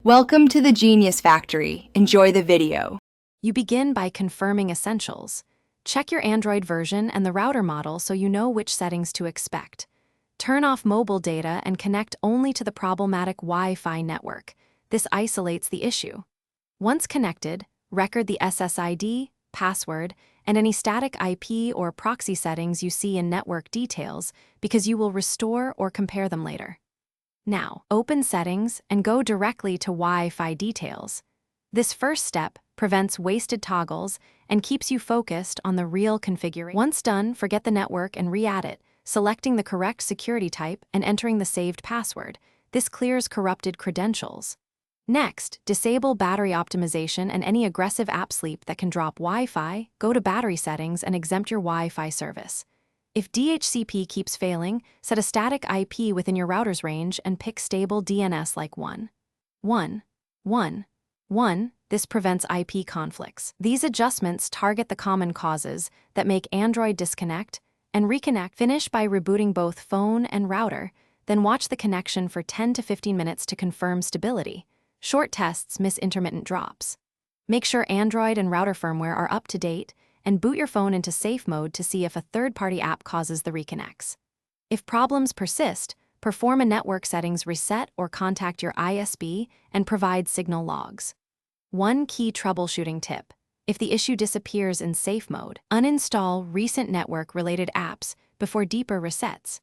Welcome to the Genius Factory. Enjoy the video. You begin by confirming essentials. Check your Android version and the router model so you know which settings to expect. Turn off mobile data and connect only to the problematic Wi-Fi network. This isolates the issue. Once connected, record the SSID, password, and any static IP or proxy settings you see in network details because you will restore or compare them later. Now, open Settings and go directly to Wi-Fi details. This first step prevents wasted toggles and keeps you focused on the real configuration. Once done, forget the network and re-add it, selecting the correct security type and entering the saved password. This clears corrupted credentials. Next, disable battery optimization and any aggressive app sleep that can drop Wi-Fi. Go to Battery Settings and exempt your Wi-Fi service. If DHCP keeps failing, set a static IP within your router's range and pick stable DNS like 1.1.1.1. This prevents IP conflicts. These adjustments target the common causes that make Android disconnect and reconnect. Finish by rebooting both phone and router, then watch the connection for 10 to 15 minutes to confirm stability. Short tests miss intermittent drops. Make sure Android and router firmware are up to date and boot your phone into safe mode to see if a third-party app causes the reconnects. If problems persist, perform a network settings reset or contact your ISP and provide signal logs. One key troubleshooting tip: if the issue disappears in safe mode, uninstall recent network-related apps before deeper resets.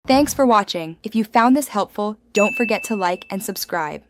Thanks for watching. If you found this helpful, don't forget to like and subscribe.